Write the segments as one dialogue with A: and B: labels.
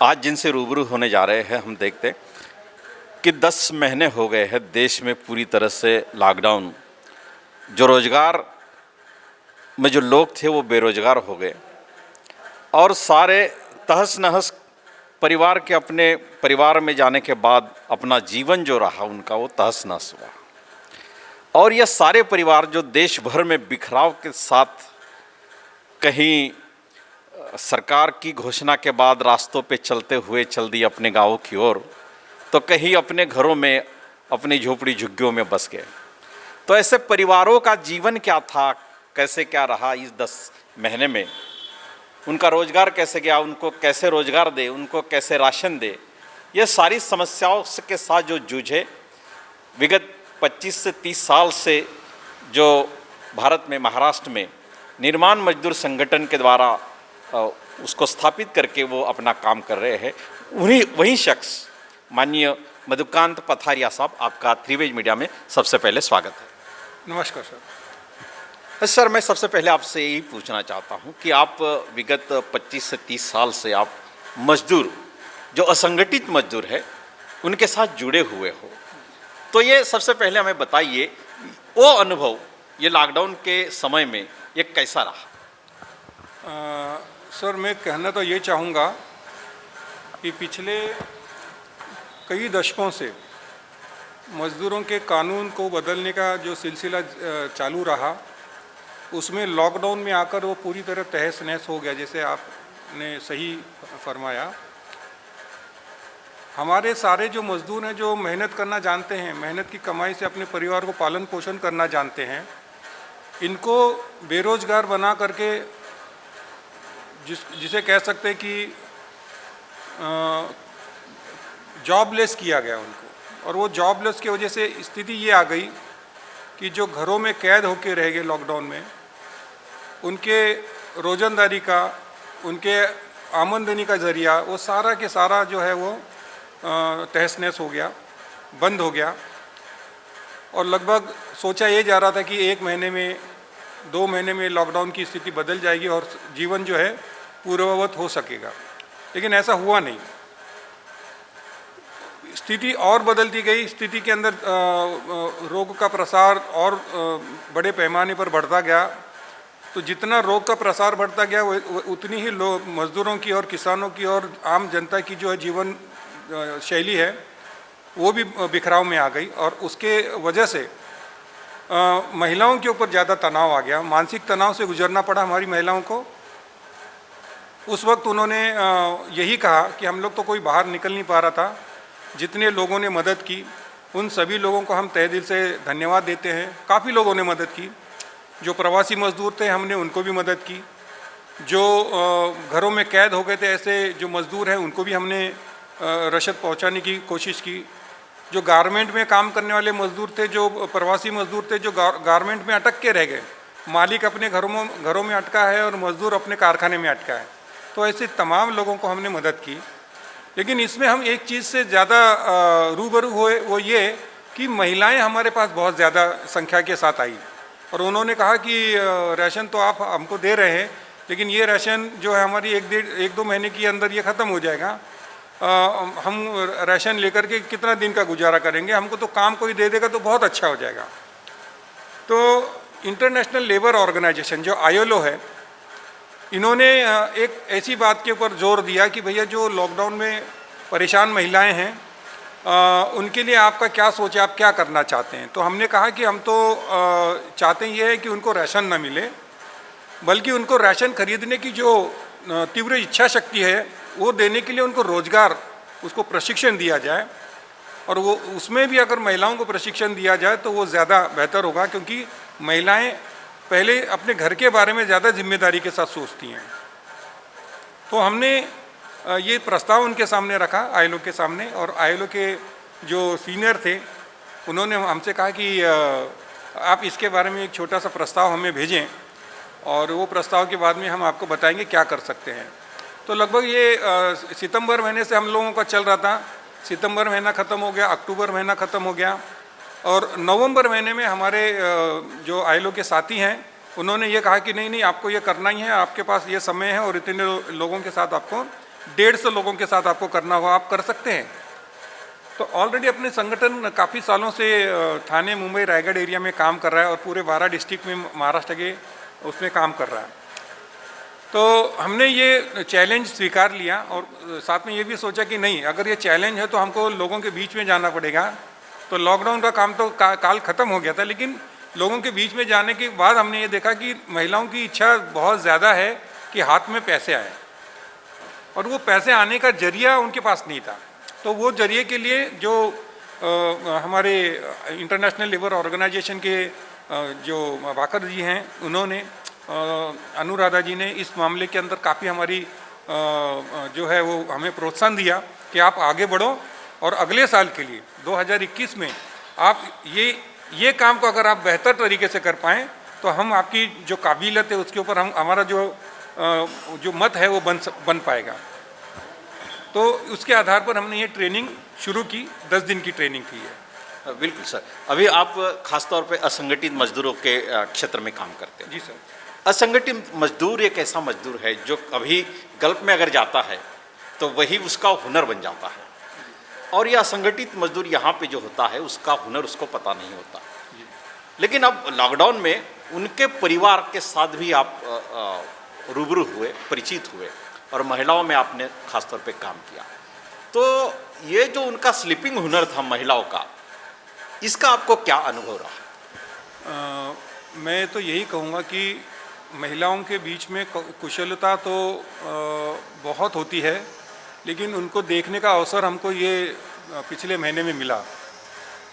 A: आज जिनसे रूबरू होने जा रहे हैं हम देखते कि 10 महीने हो गए हैं देश में पूरी तरह से लॉकडाउन। जो रोजगार में जो लोग थे वो बेरोजगार हो गए और सारे तहस नहस परिवार के अपने परिवार में जाने के बाद अपना जीवन जो रहा उनका वो तहस नहस हुआ। और यह सारे परिवार जो देश भर में बिखराव के साथ कहीं सरकार की घोषणा के बाद रास्तों पे चलते हुए चल दिए अपने गाँवों की ओर, तो कहीं अपने घरों में अपनी झोपड़ी झुग्गियों में बस गए। तो ऐसे परिवारों का जीवन क्या था, कैसे क्या रहा इस 10 महीने में, उनका रोजगार कैसे गया, उनको कैसे रोजगार दे, उनको कैसे राशन दे, ये सारी समस्याओं के साथ जो जूझे विगत 25 से 30 साल से जो भारत में महाराष्ट्र में निर्माण मजदूर संगठन के द्वारा उसको स्थापित करके वो अपना काम कर रहे हैं, वही शख्स माननीय मधुकांत पथारिया साहब, आपका त्रिवेज मीडिया में सबसे पहले स्वागत है।
B: नमस्कार सर।
A: सर, मैं सबसे पहले आपसे यही पूछना चाहता हूं कि आप विगत 25 से 30 साल से आप मजदूर, जो असंगठित मजदूर है, उनके साथ जुड़े हुए हो, तो ये सबसे पहले हमें बताइए वो अनुभव ये लॉकडाउन के समय में ये कैसा रहा?
B: सर, मैं कहना तो ये चाहूँगा कि पिछले कई दशकों से मज़दूरों के कानून को बदलने का जो सिलसिला चालू रहा, उसमें लॉकडाउन में आकर वो पूरी तरह तहस नहस हो गया। जैसे आपने सही फरमाया, हमारे सारे जो मज़दूर हैं जो मेहनत करना जानते हैं, मेहनत की कमाई से अपने परिवार को पालन पोषण करना जानते हैं, इनको बेरोज़गार बना करके जिसे कह सकते हैं कि जॉबलेस किया गया उनको। और वो जॉबलेस की वजह से स्थिति ये आ गई कि जो घरों में कैद होके रह गए लॉकडाउन में, उनके रोजंदारी का, उनके आमदनी का ज़रिया, वो सारा के सारा जो है वो तहस नहस हो गया, बंद हो गया। और लगभग सोचा ये जा रहा था कि 1 महीने में, 2 महीने में लॉकडाउन की स्थिति बदल जाएगी और जीवन जो है पूर्ववत हो सकेगा, लेकिन ऐसा हुआ नहीं। स्थिति और बदलती गई। स्थिति के अंदर रोग का प्रसार और बड़े पैमाने पर बढ़ता गया। तो जितना रोग का प्रसार बढ़ता गया उतनी ही मजदूरों की और किसानों की और आम जनता की जो है जीवन शैली है वो भी बिखराव में आ गई। और उसके वजह से महिलाओं के ऊपर ज़्यादा तनाव आ गया, मानसिक तनाव से गुजरना पड़ा हमारी महिलाओं को। उस वक्त उन्होंने यही कहा कि हम लोग तो कोई बाहर निकल नहीं पा रहा था। जितने लोगों ने मदद की उन सभी लोगों को हम तहे दिल से धन्यवाद देते हैं। काफ़ी लोगों ने मदद की। जो प्रवासी मजदूर थे हमने उनको भी मदद की। जो घरों में कैद हो गए थे ऐसे जो मजदूर हैं उनको भी हमने रसद पहुंचाने की कोशिश की। जो गारमेंट में काम करने वाले मजदूर थे, जो प्रवासी मजदूर थे, जो गारमेंट में अटक के रह गए, मालिक अपने घरों में अटका है और मजदूर अपने कारखाने में अटका है, तो ऐसे तमाम लोगों को हमने मदद की। लेकिन इसमें हम एक चीज़ से ज़्यादा रूबरू हुए, वो ये कि महिलाएं हमारे पास बहुत ज़्यादा संख्या के साथ आई और उन्होंने कहा कि राशन तो आप हमको दे रहे हैं, लेकिन ये राशन जो है हमारी 1-2 महीने के अंदर ये ख़त्म हो जाएगा। हम राशन लेकर के कितना दिन का गुजारा करेंगे, हमको तो काम कोई दे देगा तो बहुत अच्छा हो जाएगा। तो इंटरनेशनल लेबर ऑर्गेनाइजेशन जो ILO है, इन्होंने एक ऐसी बात के ऊपर जोर दिया कि भैया जो लॉकडाउन में परेशान महिलाएं हैं उनके लिए आपका क्या सोच है, आप क्या करना चाहते हैं। तो हमने कहा कि हम तो चाहते ये है कि उनको राशन ना मिले, बल्कि उनको राशन खरीदने की जो तीव्र इच्छा शक्ति है वो देने के लिए उनको रोज़गार, उसको प्रशिक्षण दिया जाए। और वो उसमें भी अगर महिलाओं को प्रशिक्षण दिया जाए तो वो ज़्यादा बेहतर होगा, क्योंकि महिलाएं पहले अपने घर के बारे में ज़्यादा जिम्मेदारी के साथ सोचती हैं। तो हमने ये प्रस्ताव उनके सामने रखा, ILO के सामने। और ILO के जो सीनियर थे उन्होंने हमसे कहा कि आप इसके बारे में एक छोटा सा प्रस्ताव हमें भेजें और वो प्रस्ताव के बाद में हम आपको बताएंगे क्या कर सकते हैं। तो लगभग ये सितंबर महीने से हम लोगों का चल रहा था। सितंबर महीना ख़त्म हो गया, अक्टूबर महीना ख़त्म हो गया और नवंबर महीने में हमारे जो ILO के साथी हैं उन्होंने ये कहा कि नहीं आपको ये करना ही है, आपके पास ये समय है और इतने लोगों के साथ आपको 150 लोगों के साथ आपको करना हो, आप कर सकते हैं। तो ऑलरेडी अपने संगठन काफ़ी सालों से थाने, मुंबई, रायगढ़ एरिया में काम कर रहा है और पूरे 12 डिस्ट्रिक्ट में महाराष्ट्र के उसमें काम कर रहा है। तो हमने ये चैलेंज स्वीकार लिया और साथ में ये भी सोचा कि नहीं, अगर ये चैलेंज है तो हमको लोगों के बीच में जाना पड़ेगा। तो लॉकडाउन का काम तो काल ख़त्म हो गया था, लेकिन लोगों के बीच में जाने के बाद हमने ये देखा कि महिलाओं की इच्छा बहुत ज़्यादा है कि हाथ में पैसे आए, और वो पैसे आने का जरिया उनके पास नहीं था। तो वो जरिए के लिए जो हमारे इंटरनेशनल लेबर ऑर्गेनाइजेशन के जो वाकर जी हैं, उन्होंने अनुराधा जी ने इस मामले के अंदर काफ़ी हमारी जो है वो हमें प्रोत्साहन दिया कि आप आगे बढ़ो और अगले साल के लिए 2021 में आप ये काम को अगर आप बेहतर तरीके से कर पाएँ तो हम आपकी जो काबिलियत है उसके ऊपर हमारा जो मत है वो बन पाएगा। तो उसके आधार पर हमने ये ट्रेनिंग शुरू की, 10 दिन की ट्रेनिंग की है।
A: बिल्कुल सर। अभी आप खासतौर पे असंगठित मजदूरों के क्षेत्र में काम करते हैं।
B: जी सर।
A: असंगठित मजदूर एक ऐसा मजदूर है जो कभी गल्फ में अगर जाता है तो वही उसका हुनर बन जाता है, और यह असंगठित मजदूर यहाँ पे जो होता है उसका हुनर उसको पता नहीं होता। लेकिन अब लॉकडाउन में उनके परिवार के साथ भी आप रूबरू हुए, परिचित हुए, और महिलाओं में आपने खासतौर पे काम किया। तो ये जो उनका स्लीपिंग हुनर था महिलाओं का, इसका आपको क्या अनुभव रहा?
B: मैं तो यही कहूँगा कि महिलाओं के बीच में कुशलता तो बहुत होती है, लेकिन उनको देखने का अवसर हमको ये पिछले महीने में मिला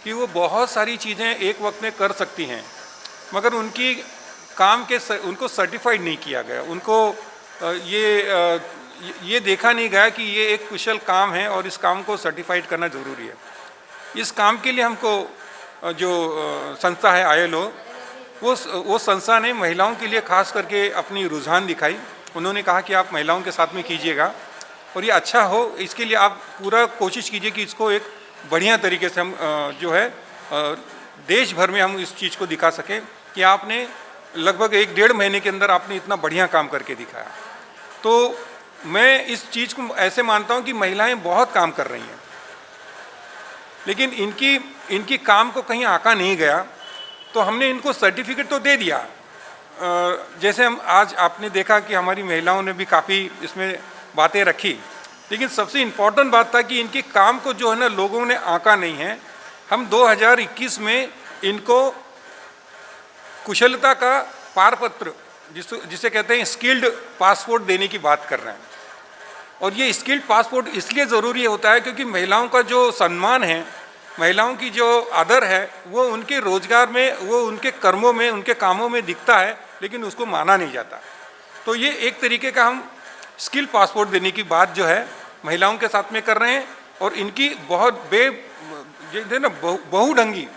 B: कि वो बहुत सारी चीज़ें एक वक्त में कर सकती हैं, मगर उनकी काम के उनको सर्टिफाइड नहीं किया गया। उनको ये देखा नहीं गया कि ये एक कुशल काम है और इस काम को सर्टिफाइड करना ज़रूरी है। इस काम के लिए हमको जो संस्था है ILO, वो संस्था ने महिलाओं के लिए खास करके अपनी रुझान दिखाई। उन्होंने कहा कि आप महिलाओं के साथ में कीजिएगा और ये अच्छा हो, इसके लिए आप पूरा कोशिश कीजिए कि इसको एक बढ़िया तरीके से हम जो है देश भर में हम इस चीज़ को दिखा सकें कि आपने लगभग 1-1.5 महीने के अंदर आपने इतना बढ़िया काम करके दिखाया। तो मैं इस चीज़ को ऐसे मानता हूँ कि महिलाएं बहुत काम कर रही हैं, लेकिन इनकी काम को कहीं आंका नहीं गया। तो हमने इनको सर्टिफिकेट तो दे दिया, जैसे हम आज आपने देखा कि हमारी महिलाओं ने भी काफ़ी इसमें बातें रखी, लेकिन सबसे इम्पॉर्टेंट बात था कि इनके काम को जो है ना लोगों ने आंका नहीं है। हम 2021 में इनको कुशलता का पारपत्र जिसे कहते हैं स्किल्ड पासपोर्ट देने की बात कर रहे हैं। और ये स्किल्ड पासपोर्ट इसलिए ज़रूरी होता है क्योंकि महिलाओं का जो सम्मान है, महिलाओं की जो आदर है, वो उनके रोजगार में, वो उनके कर्मों में, उनके कामों में दिखता है, लेकिन उसको माना नहीं जाता। तो ये एक तरीके का हम स्किल पासपोर्ट देने की बात जो है महिलाओं के साथ में कर रहे हैं। और इनकी बहुत बहुढंगी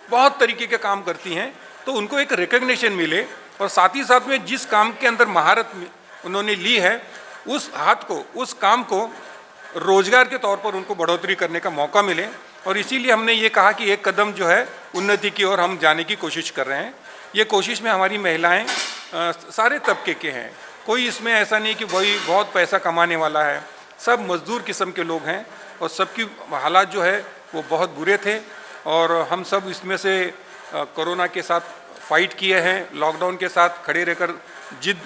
B: बहुत तरीके के काम करती हैं, तो उनको एक रिकग्निशन मिले और साथ ही साथ में जिस काम के अंदर महारत उन्होंने ली है उस काम को रोजगार के तौर पर उनको बढ़ोतरी करने का मौका मिले। और इसीलिए हमने ये कहा कि एक कदम जो है उन्नति की ओर हम जाने की कोशिश कर रहे हैं। ये कोशिश में हमारी महिलाएं सारे तबके के हैं, कोई इसमें ऐसा नहीं कि वही बहुत पैसा कमाने वाला है, सब मजदूर किस्म के लोग हैं और सबकी हालात जो है वो बहुत बुरे थे। और हम सब इसमें से कोरोना के साथ फाइट किए हैं, लॉकडाउन के साथ खड़े रहकर जिद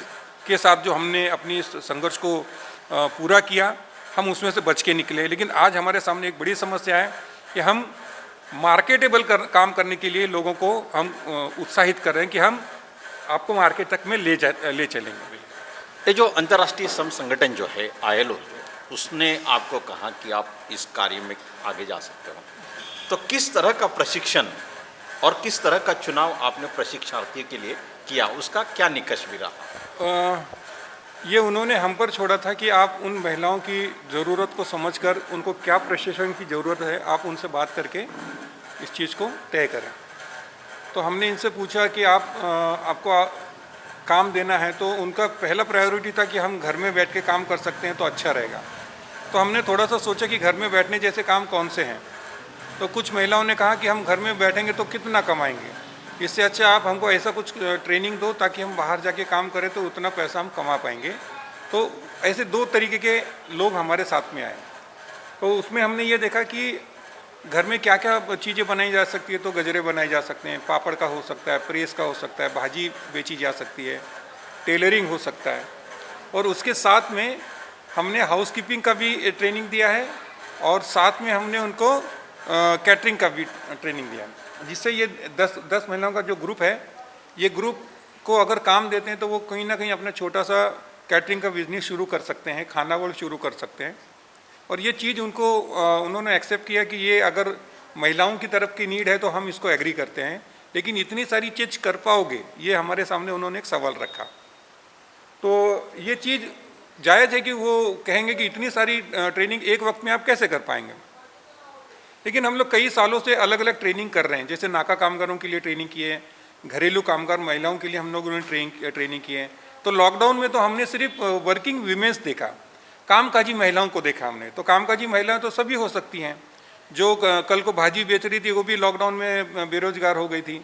B: के साथ जो हमने अपनी इस संघर्ष को पूरा किया, हम उसमें से बच के निकले। लेकिन आज हमारे सामने एक बड़ी समस्या है कि हम मार्केटेबल काम करने के लिए लोगों को हम उत्साहित कर रहे हैं कि हम आपको मार्केट तक में ले चलेंगे।
A: ये जो अंतर्राष्ट्रीय श्रम संगठन जो है ILO, उसने आपको कहा कि आप इस कार्य में आगे जा सकते हो, तो किस तरह का प्रशिक्षण और किस तरह का चुनाव आपने प्रशिक्षणार्थी के लिए किया, उसका क्या निकष भी रहा?
B: ये उन्होंने हम पर छोड़ा था कि आप उन महिलाओं की ज़रूरत को समझकर उनको क्या प्रशिक्षण की ज़रूरत है, आप उनसे बात करके इस चीज़ को तय करें। तो हमने इनसे पूछा कि आपको काम देना है, तो उनका पहला प्रायोरिटी था कि हम घर में बैठ के काम कर सकते हैं तो अच्छा रहेगा। तो हमने थोड़ा सा सोचा कि घर में बैठने जैसे काम कौन से हैं। तो कुछ महिलाओं ने कहा कि हम घर में बैठेंगे तो कितना कमाएंगे, इससे अच्छा आप हमको ऐसा कुछ ट्रेनिंग दो ताकि हम बाहर जाके काम करें तो उतना पैसा हम कमा पाएंगे। तो ऐसे 2 तरीके के लोग हमारे साथ में आए। तो उसमें हमने ये देखा कि घर में क्या क्या चीज़ें बनाई जा सकती है। तो गजरे बनाए जा सकते हैं, पापड़ का हो सकता है, प्रेस का हो सकता है, भाजी बेची जा सकती है, टेलरिंग हो सकता है। और उसके साथ में हमने हाउसकीपिंग का भी ट्रेनिंग दिया है और साथ में हमने उनको कैटरिंग का भी ट्रेनिंग दिया, जिससे ये 10 महिलाओं का जो ग्रुप है, ये ग्रुप को अगर काम देते हैं तो वो कहीं ना कहीं अपना छोटा सा कैटरिंग का बिजनेस शुरू कर सकते हैं, खाना वो शुरू कर सकते हैं। और ये चीज़ उनको उन्होंने एक्सेप्ट किया कि ये अगर महिलाओं की तरफ की नीड है तो हम इसको एग्री करते हैं, लेकिन इतनी सारी चीज़ कर पाओगे, ये हमारे सामने उन्होंने एक सवाल रखा। तो ये चीज़ जायज़ है कि वो कहेंगे कि इतनी सारी ट्रेनिंग एक वक्त में आप कैसे कर पाएंगे। लेकिन हम लोग कई सालों से अलग अलग ट्रेनिंग कर रहे हैं, जैसे नाका कामगारों के लिए ट्रेनिंग की है, घरेलू कामगार महिलाओं के लिए हम लोगों ने ट्रेनिंग की है। तो लॉकडाउन में तो हमने सिर्फ वर्किंग वीमेंस देखा, कामकाजी महिलाओं को देखा हमने। तो कामकाजी महिलाएं तो सभी हो सकती हैं, जो कल को भाजी बेच रही थी वो भी लॉकडाउन में बेरोजगार हो गई थी,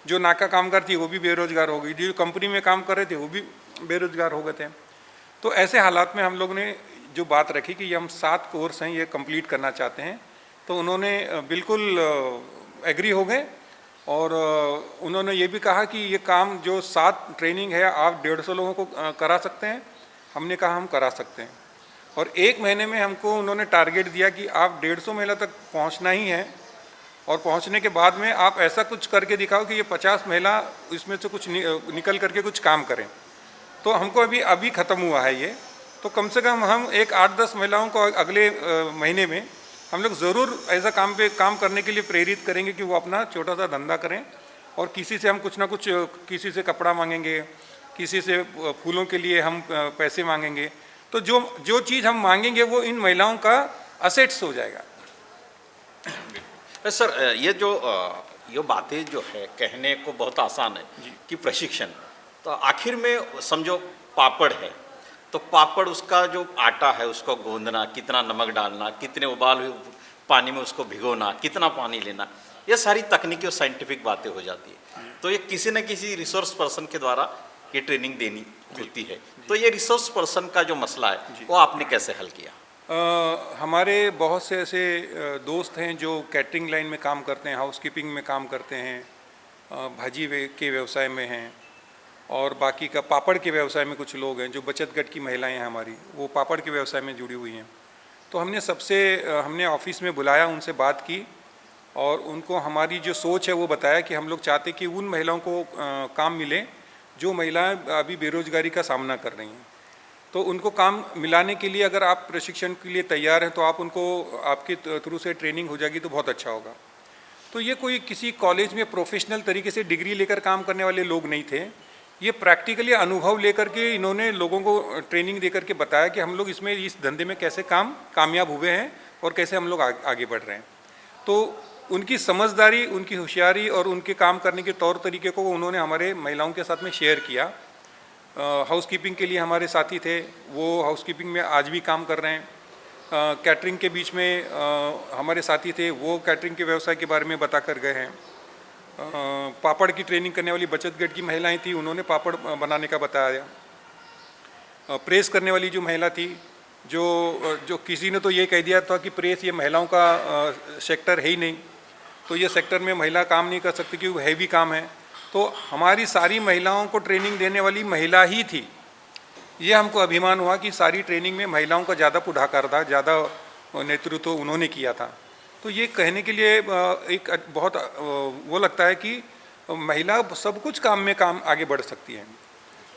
B: जो नाका कामगार थी वो भी बेरोजगार हो गई, जो कंपनी में काम कर रहे थे वो भी बेरोजगार हो गए थे। तो ऐसे हालात में हम लोग ने जो बात रखी कि ये हम 7 कोर्स हैं ये कंप्लीट करना चाहते हैं, तो उन्होंने बिल्कुल एग्री हो गए। और उन्होंने ये भी कहा कि ये काम जो 7 ट्रेनिंग है आप 150 लोगों को करा सकते हैं। हमने कहा हम करा सकते हैं। और 1 महीने में हमको उन्होंने टारगेट दिया कि आप 150 महिला तक पहुंचना ही है, और पहुंचने के बाद में आप ऐसा कुछ करके दिखाओ कि ये 50 महिला इसमें से कुछ निकल करके कुछ काम करें। तो हमको अभी ख़त्म हुआ है ये, तो कम से कम हम एक 8-10 महिलाओं को अगले महीने में हम लोग ज़रूर ऐसा काम करने के लिए प्रेरित करेंगे कि वो अपना छोटा सा धंधा करें। और किसी से हम कुछ ना कुछ, किसी से कपड़ा मांगेंगे, किसी से फूलों के लिए हम पैसे मांगेंगे। तो जो चीज़ हम मांगेंगे वो इन महिलाओं का असेट्स हो जाएगा।
A: सर, ये बातें जो है कहने को बहुत आसान है कि प्रशिक्षण, तो आखिर में समझो पापड़ है, तो पापड़ उसका जो आटा है उसको गूंदना, कितना नमक डालना, कितने उबाल हुए पानी में उसको भिगोना, कितना पानी लेना, ये सारी तकनीकी और साइंटिफिक बातें हो जाती है। तो ये किसी न किसी रिसोर्स पर्सन के द्वारा ये ट्रेनिंग देनी होती है। तो ये रिसोर्स पर्सन का जो मसला है वो आपने कैसे हल किया?
B: हमारे बहुत से ऐसे दोस्त हैं जो कैटरिंग लाइन में काम करते हैं, हाउसकीपिंग में काम करते हैं, भाजी के व्यवसाय में हैं, और बाकी का पापड़ के व्यवसाय में कुछ लोग हैं, जो बचत गट की महिलाएं हैं हमारी, वो पापड़ के व्यवसाय में जुड़ी हुई हैं। तो हमने ऑफिस में बुलाया, उनसे बात की और उनको हमारी जो सोच है वो बताया कि हम लोग चाहते कि उन महिलाओं को काम मिले जो महिलाएं अभी बेरोजगारी का सामना कर रही हैं। तो उनको काम मिलाने के लिए अगर आप प्रशिक्षण के लिए तैयार हैं तो आप उनको, आपके थ्रू से ट्रेनिंग हो जाएगी तो बहुत अच्छा होगा। तो ये कोई किसी कॉलेज में प्रोफेशनल तरीके से डिग्री लेकर काम करने वाले लोग नहीं थे, ये प्रैक्टिकली अनुभव लेकर के इन्होंने लोगों को ट्रेनिंग देकर के बताया कि हम लोग इसमें, इस धंधे में कैसे कामयाब हुए हैं और कैसे हम लोग आगे बढ़ रहे हैं। तो उनकी समझदारी, उनकी होशियारी और उनके काम करने के तौर तरीके को उन्होंने हमारे महिलाओं के साथ में शेयर किया। हाउसकीपिंग के लिए हमारे साथी थे, वो हाउसकीपिंग में आज भी काम कर रहे हैं। कैटरिंग के बीच में हमारे साथी थे, वो कैटरिंग के व्यवसाय के बारे में बता कर गए हैं। पापड़ की ट्रेनिंग करने वाली बचत गट की महिलाएं थी, उन्होंने पापड़ बनाने का बताया। प्रेस करने वाली जो महिला थी, जो किसी ने तो ये कह दिया था कि प्रेस ये महिलाओं का सेक्टर है ही नहीं, तो ये सेक्टर में महिला काम नहीं कर सकती क्योंकि हैवी काम है। तो हमारी सारी महिलाओं को ट्रेनिंग देने वाली महिला ही थी। ये हमको अभिमान हुआ कि सारी ट्रेनिंग में महिलाओं का ज़्यादा पुढाकार था, ज़्यादा नेतृत्व उन्होंने किया था। तो ये कहने के लिए एक बहुत वो लगता है कि महिला सब कुछ काम में आगे बढ़ सकती है।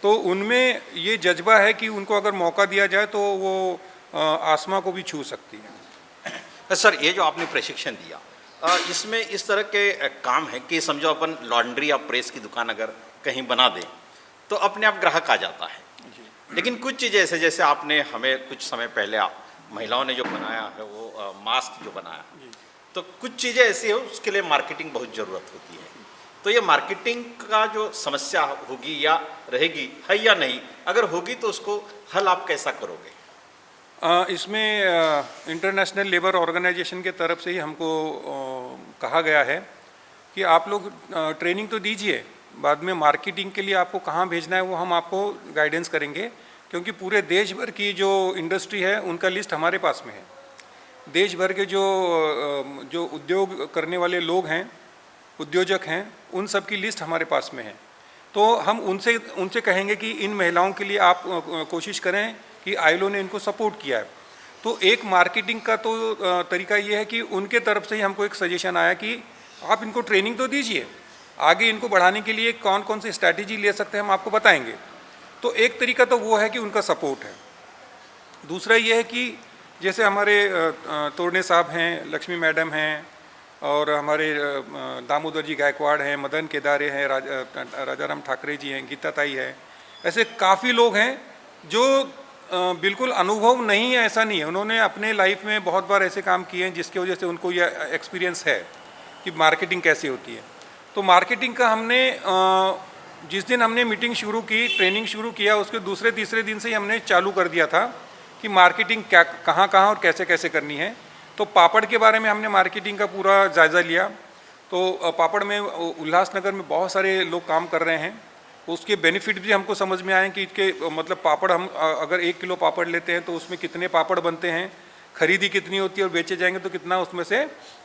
B: तो उनमें ये जज्बा है कि उनको अगर मौका दिया जाए तो वो आसमां को भी छू सकती है।
A: सर, ये जो आपने प्रशिक्षण दिया, इसमें इस तरह के काम है कि समझो अपन लॉन्ड्री या प्रेस की दुकान अगर कहीं बना दें तो अपने आप ग्राहक आ जाता है। लेकिन कुछ चीज़ें ऐसे, जैसे आपने हमें कुछ समय पहले महिलाओं ने जो बनाया है वो मास्क जो बनाया, तो कुछ चीज़ें ऐसी है उसके लिए मार्केटिंग बहुत ज़रूरत होती है। तो ये मार्केटिंग का जो समस्या होगी या रहेगी है या नहीं, अगर होगी तो उसको हल आप कैसा करोगे?
B: इसमें इंटरनेशनल लेबर ऑर्गेनाइजेशन के तरफ से ही हमको कहा गया है कि आप लोग ट्रेनिंग तो दीजिए, बाद में मार्केटिंग के लिए आपको कहाँ भेजना है वो हम आपको गाइडेंस करेंगे क्योंकि पूरे देश भर की जो इंडस्ट्री है उनका लिस्ट हमारे पास में है। देश भर के जो उद्योग करने वाले लोग हैं, उद्योजक हैं, उन सब की लिस्ट हमारे पास में है। तो हम उनसे कहेंगे कि इन महिलाओं के लिए आप कोशिश करें कि आईएलओ ने इनको सपोर्ट किया है। तो एक मार्केटिंग का तो तरीका ये है कि उनके तरफ से ही हमको एक सजेशन आया कि आप इनको ट्रेनिंग तो दीजिए, आगे इनको बढ़ाने के लिए कौन कौन सी स्ट्रैटेजी ले सकते हैं हम आपको बताएंगे। तो एक तरीका तो वो है कि उनका सपोर्ट है। दूसरा ये है कि जैसे हमारे तोड़ने साहब हैं, लक्ष्मी मैडम हैं, और हमारे दामोदर जी गायकवाड़ हैं, मदन केदारे हैं, राजाराम ठाकरे जी हैं, गीता ताई है, ऐसे काफ़ी लोग हैं जो बिल्कुल अनुभव नहीं है ऐसा नहीं है, उन्होंने अपने लाइफ में बहुत बार ऐसे काम किए हैं जिसकी वजह से उनको ये एक्सपीरियंस है कि मार्केटिंग कैसी होती है। तो मार्केटिंग का हमने जिस दिन हमने मीटिंग शुरू की, ट्रेनिंग शुरू किया, उसके दूसरे तीसरे दिन से ही हमने चालू कर दिया था कि मार्केटिंग क्या कहाँ कहाँ और कैसे कैसे करनी है। तो पापड़ के बारे में हमने मार्केटिंग का पूरा जायज़ा लिया। तो पापड़ में उल्लासनगर में बहुत सारे लोग काम कर रहे हैं, उसके बेनिफिट भी हमको समझ में आए कि इसके मतलब पापड़ हम अगर 1 किलो पापड़ लेते हैं तो उसमें कितने पापड़ बनते हैं, खरीदी कितनी होती है और बेचे जाएंगे तो कितना उसमें से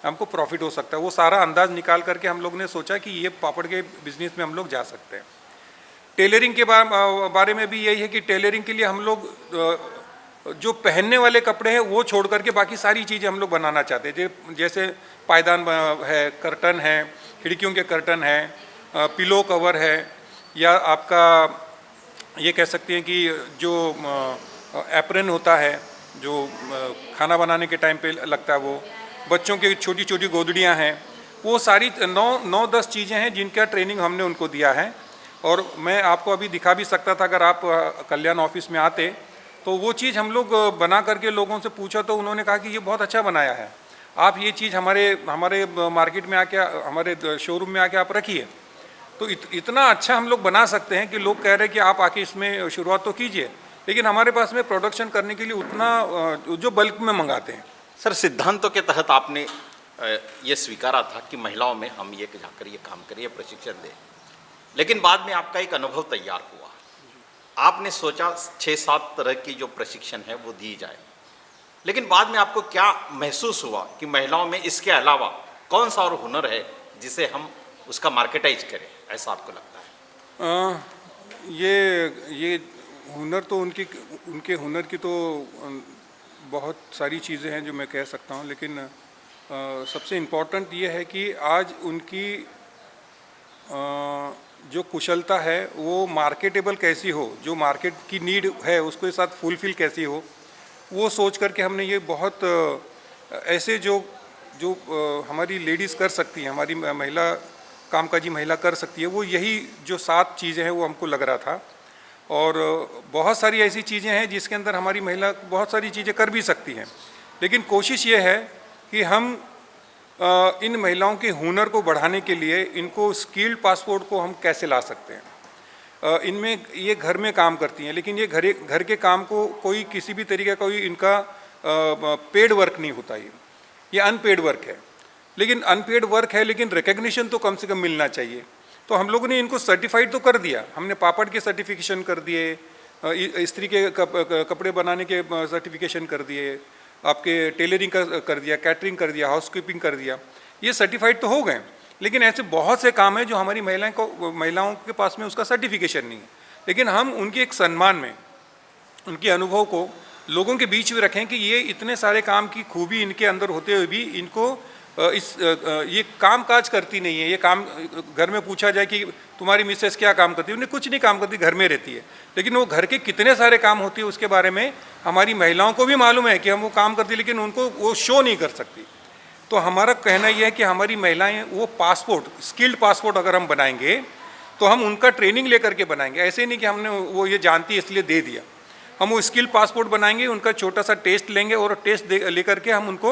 B: हमको प्रॉफिट हो सकता है। वो सारा अंदाज़ निकाल करके हम लोग ने सोचा कि ये पापड़ के बिज़नेस में हम लोग जा सकते हैं। टेलरिंग के बारे में भी यही है कि टेलरिंग के लिए हम लोग जो पहनने वाले कपड़े हैं वो छोड़ करके बाकी सारी चीज़ें हम लोग बनाना चाहते हैं। जैसे पायदान है, कर्टन है, खिड़कियों के कर्टन है, पिलो कवर है, या आपका ये कह सकते हैं कि जो एप्रन होता है जो खाना बनाने के टाइम पे लगता है, वो बच्चों की छोटी छोटी गोदड़ियाँ हैं, वो सारी 9-10 चीज़ें हैं जिनका ट्रेनिंग हमने उनको दिया है। और मैं आपको अभी दिखा भी सकता था अगर आप कल्याण ऑफिस में आते, तो वो चीज़ हम लोग बना करके लोगों से पूछा तो उन्होंने कहा कि ये बहुत अच्छा बनाया है, आप ये चीज़ हमारे मार्केट में आके, हमारे शोरूम में आके आप रखिए। तो इतना अच्छा हम लोग बना सकते हैं कि लोग कह रहे हैं कि आप आके इसमें शुरुआत तो कीजिए, लेकिन हमारे पास में प्रोडक्शन करने के लिए उतना जो बल्क में मंगाते हैं।
A: सर, सिद्धांतों के तहत आपने ये स्वीकारा था कि महिलाओं में हम ये जाकर ये काम करें, ये प्रशिक्षण दें, लेकिन बाद में आपका एक अनुभव तैयार हुआ, आपने सोचा 6-7 तरह की जो प्रशिक्षण है वो दी जाए, लेकिन बाद में आपको क्या महसूस हुआ कि महिलाओं में इसके अलावा कौन सा और हुनर है जिसे हम उसका मार्केटाइज करें, ऐसा आपको लगता है?
B: ये हुनर तो उनके हुनर की तो बहुत सारी चीज़ें हैं जो मैं कह सकता हूँ, लेकिन सबसे इम्पोर्टेंट ये है कि आज उनकी जो कुशलता है वो मार्केटेबल कैसी हो, जो मार्केट की नीड है उसके साथ फुलफिल कैसी हो, वो सोच करके हमने ये बहुत ऐसे जो हमारी लेडीज़ कर सकती हैं, हमारी महिला कामकाजी महिला कर सकती है, वो यही जो 7 चीज़ें हैं वो हमको लग रहा था। और बहुत सारी ऐसी चीज़ें हैं जिसके अंदर हमारी महिला बहुत सारी चीज़ें कर भी सकती हैं, लेकिन कोशिश ये है कि हम इन महिलाओं के हुनर को बढ़ाने के लिए इनको स्किल्ड पासपोर्ट को हम कैसे ला सकते हैं। इनमें ये घर में काम करती हैं, लेकिन ये घर के काम को कोई किसी भी तरीके का कोई इनका पेड वर्क नहीं होता, ये अनपेड वर्क है। लेकिन अनपेड वर्क है, लेकिन रिकग्निशन तो कम से कम मिलना चाहिए। तो हम लोगों ने इनको सर्टिफाइड तो कर दिया, हमने पापड़ के सर्टिफिकेशन कर दिए, इस्त्री के कपड़े बनाने के सर्टिफिकेशन कर दिए, आपके टेलरिंग का कर दिया, कैटरिंग कर दिया, हाउसकीपिंग कर दिया, ये सर्टिफाइड तो हो गए। लेकिन ऐसे बहुत से काम हैं जो हमारी महिलाओं के पास में उसका सर्टिफिकेशन नहीं है, लेकिन हम उनके एक सम्मान में उनके अनुभव को लोगों के बीच में रखें कि ये इतने सारे काम की खूबी इनके अंदर होते हुए भी इनको ये काम काज करती नहीं है। ये काम घर में पूछा जाए कि तुम्हारी मिसेस क्या काम करती है, उन्हें कुछ नहीं काम करती, घर में रहती है, लेकिन वो घर के कितने सारे काम होती है उसके बारे में हमारी महिलाओं को भी मालूम है कि हम वो काम करती है, लेकिन उनको वो शो नहीं कर सकती। तो हमारा कहना यह है कि हमारी महिलाएं वो पासपोर्ट, स्किल्ड पासपोर्ट अगर हम बनाएंगे तो हम उनका ट्रेनिंग लेकर के बनाएंगे। ऐसे नहीं कि हमने वो ये जानती है इसलिए दे दिया, हम वो स्किल पासपोर्ट बनाएंगे, उनका छोटा सा टेस्ट लेंगे और टेस्ट लेकर के हम उनको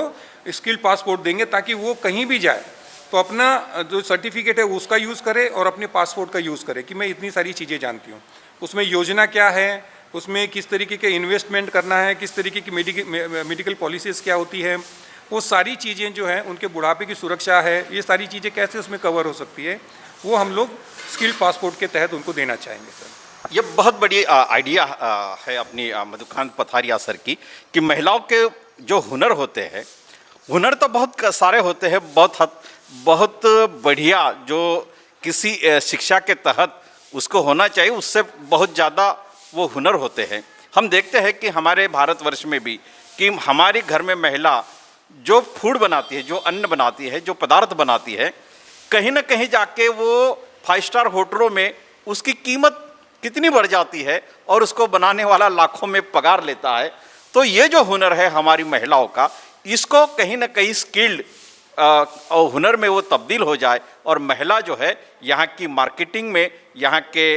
B: स्किल पासपोर्ट देंगे, ताकि वो कहीं भी जाए तो अपना जो सर्टिफिकेट है उसका यूज़ करे और अपने पासपोर्ट का यूज़ करे कि मैं इतनी सारी चीज़ें जानती हूँ, उसमें योजना क्या है, उसमें किस तरीके के इन्वेस्टमेंट करना है, किस तरीके की मेडिकल पॉलिसीज़ क्या होती है, वो सारी चीज़ें जो हैं, उनके बुढ़ापे की सुरक्षा है, ये सारी चीज़ें कैसे उसमें कवर हो सकती है, वो हम लोग स्किल पासपोर्ट के तहत उनको देना चाहेंगे सर।
A: ये बहुत बड़ी आइडिया है अपनी मधुकांत पथारिया सर की कि महिलाओं के जो हुनर होते हैं, हुनर तो बहुत सारे होते हैं, बहुत बढ़िया जो किसी शिक्षा के तहत उसको होना चाहिए, उससे बहुत ज़्यादा वो हुनर होते हैं। हम देखते हैं कि हमारे भारतवर्ष में भी कि हमारे घर में महिला जो फूड बनाती है, जो अन्न बनाती है, जो पदार्थ बनाती है, कहीं ना कहीं जाके वो 5 स्टार होटलों में उसकी कीमत कितनी बढ़ जाती है और उसको बनाने वाला लाखों में पगार लेता है। तो ये जो हुनर है हमारी महिलाओं का, इसको कहीं ना कहीं स्किल्ड और हुनर में वो तब्दील हो जाए और महिला जो है यहाँ की मार्केटिंग में, यहाँ के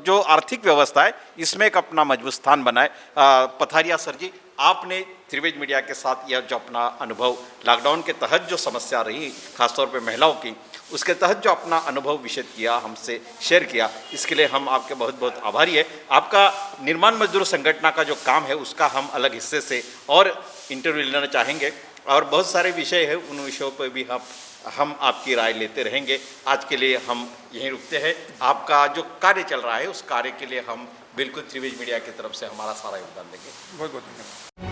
A: जो आर्थिक व्यवस्था है, इसमें एक अपना मजबूत स्थान बनाए। पथारिया सर जी, आपने त्रिवेज मीडिया के साथ यह जो अपना अनुभव लॉकडाउन के तहत जो समस्या रही खासतौर पे महिलाओं की, उसके तहत जो अपना अनुभव विषय किया, हमसे शेयर किया, इसके लिए हम आपके बहुत बहुत आभारी है। आपका निर्माण मजदूर संगठन का जो काम है उसका हम अलग हिस्से से और इंटरव्यू लेना चाहेंगे और बहुत सारे विषय है, उन विषयों पर भी हम आपकी राय लेते रहेंगे। आज के लिए हम यहीं रुकते हैं। आपका जो कार्य चल रहा है उस कार्य के लिए हम बिल्कुल त्रिवेज मीडिया की तरफ से हमारा सारा योगदान देंगे।
B: बहुत बहुत धन्यवाद।